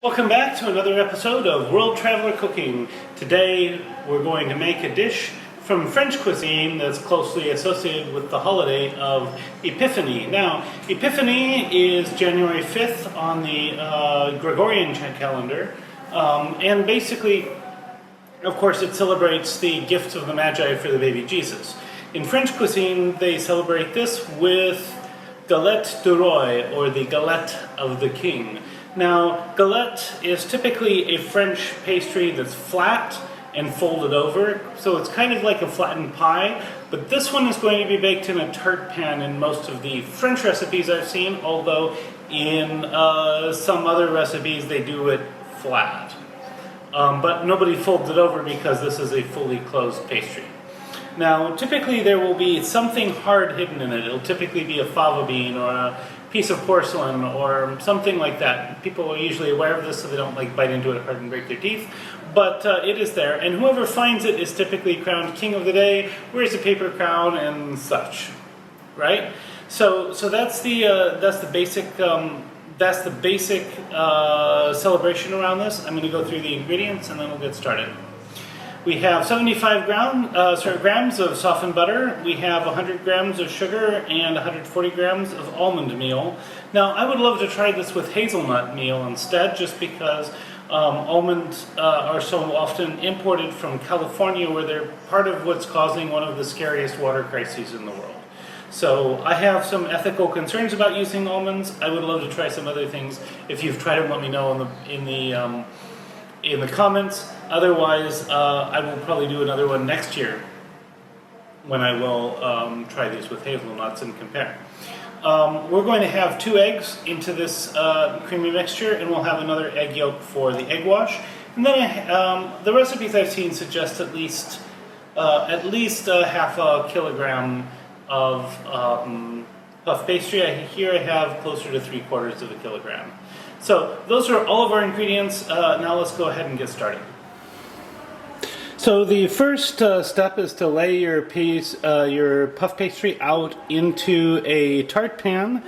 Welcome back to another episode of World Traveler Cooking. Today we're going to make a dish from French cuisine that's closely associated with the holiday of Epiphany. Now, Epiphany is January 5th on the Gregorian calendar, and basically, of course, it celebrates the gifts of the Magi for the baby Jesus. In French cuisine, they celebrate this with Galette du Roi, or the Galette of the King. Now, galette is typically a French pastry that's flat and folded over, so it's kind of like a flattened pie, but this one is going to be baked in a tart pan in most of the French recipes I've seen, although in some other recipes they do it flat. But nobody folds it over because this is a fully closed pastry. Now, typically there will be something hard hidden in it. It'll typically be a fava bean or a piece of porcelain or something like that. People are usually aware of this so they don't bite into it hard and break their teeth. But it is there, and whoever finds it is typically crowned king of the day, wears a paper crown and such, right? So that's the basic celebration around this. I'm going to go through the ingredients and then we'll get started. We have 75 grams of softened butter. We have 100 grams of sugar and 140 grams of almond meal. Now, I would love to try this with hazelnut meal instead, just because almonds are so often imported from California, where they're part of what's causing one of the scariest water crises in the world. So I have some ethical concerns about using almonds. I would love to try some other things. If you've tried them, let me know in the comments. Otherwise, I will probably do another one next year when I will try these with hazelnuts and compare. We're going to have 2 eggs into this creamy mixture, and we'll have another egg yolk for the egg wash. And then the recipes I've seen suggest at least half a kilogram of puff pastry. Here I have closer to 3/4 of a kilogram. So those are all of our ingredients. Now let's go ahead and get started. So the first step is to lay your puff pastry out into a tart pan.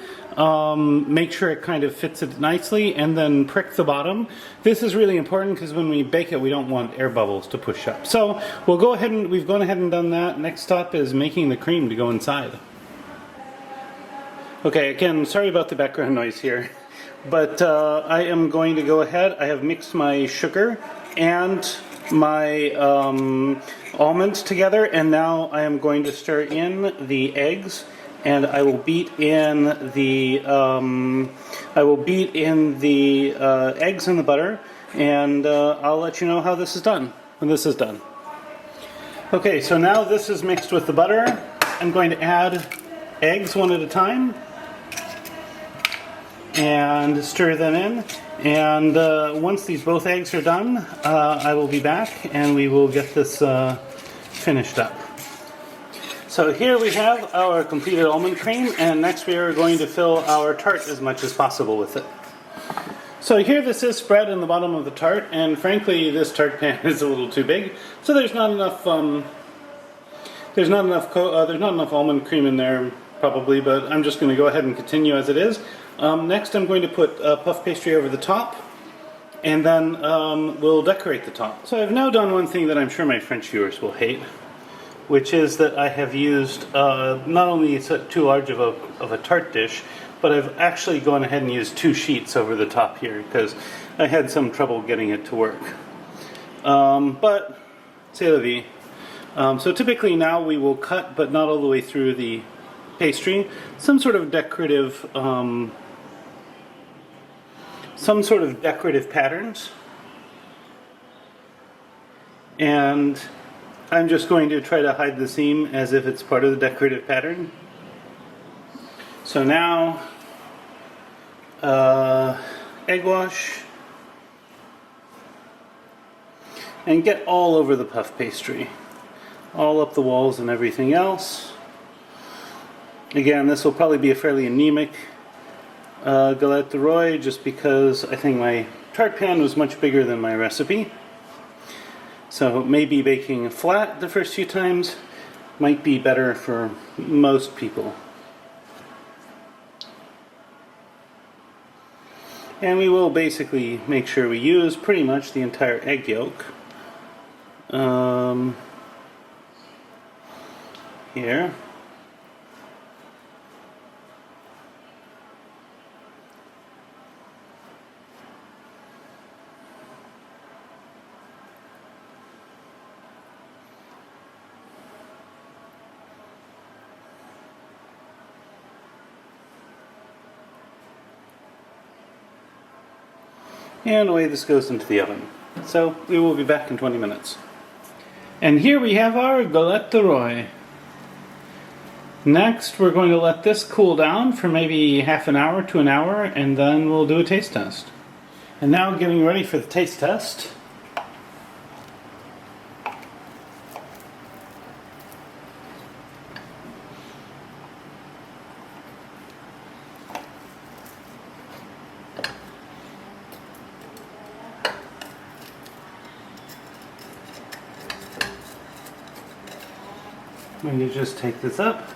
Make sure it kind of fits it nicely, and then prick the bottom. This is really important because when we bake it, we don't want air bubbles to push up. So we've gone ahead and done that. Next step is making the cream to go inside. Okay, again, sorry about the background noise here. But I am going to go ahead. I have mixed my sugar and my almonds together, and now I am going to stir in the eggs, and I will beat in the eggs and the butter, and I'll let you know how this is done when this is done. Okay, so now this is mixed with the butter. I'm going to add eggs one at a time and stir them in, and once both eggs are done, I will be back and we will get this finished up. So here we have our completed almond cream, and next we are going to fill our tart as much as possible with it. So here this is spread in the bottom of the tart, and frankly this tart pan is a little too big, so there's not enough almond cream in there probably, but I'm just going to go ahead and continue as it is. Next I'm going to put puff pastry over the top, and then we'll decorate the top. So I've now done one thing that I'm sure my French viewers will hate, which is that I have used not only too large of a tart dish, but I've actually gone ahead and used 2 sheets over the top here because I had some trouble getting it to work. But c'est la vie. So typically now we will cut, but not all the way through the pastry, some sort of decorative patterns, and I'm just going to try to hide the seam as if it's part of the decorative pattern. So now egg wash, and get all over the puff pastry, all up the walls and everything else. Again, this will probably be a fairly anemic Galette du Roi, just because I think my tart pan was much bigger than my recipe. So maybe baking flat the first few times might be better for most people. And we will basically make sure we use pretty much the entire egg yolk. Here. And away this goes into the oven. So we will be back in 20 minutes. And here we have our Galette de Rois. Next we're going to let this cool down for maybe half an hour to an hour, and then we'll do a taste test. And now getting ready for the taste test. I'm going to just take this up.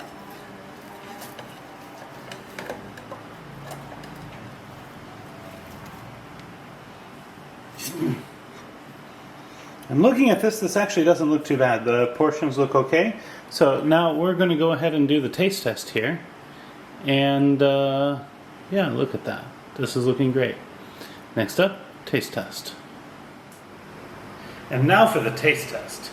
And looking at this actually doesn't look too bad. The portions look okay. So now we're going to go ahead and do the taste test here. And yeah, look at that. This is looking great. Next up, taste test. And now for the taste test.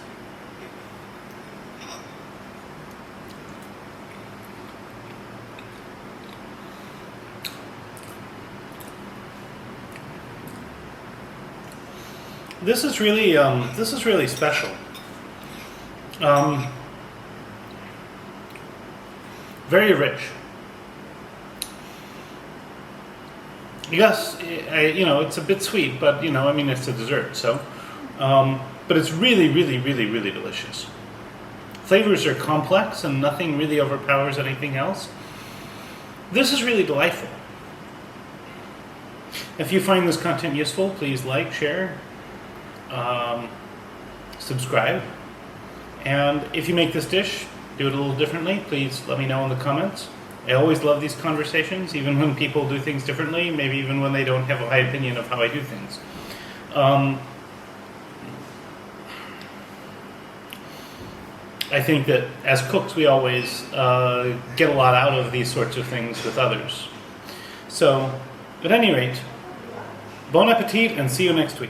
This is really special. Very rich. Yes, you know, it's a bit sweet, but you know, I mean, it's a dessert, so. But it's really, really, really, really delicious. Flavors are complex, and nothing really overpowers anything else. This is really delightful. If you find this content useful, please like, share. Subscribe, and if you make this dish, do it a little differently, please let me know in the comments. I always love these conversations, even when people do things differently, maybe even when they don't have a high opinion of how I do things. I think that as cooks we always get a lot out of these sorts of things with others. So, at any rate, bon appetit and see you next week.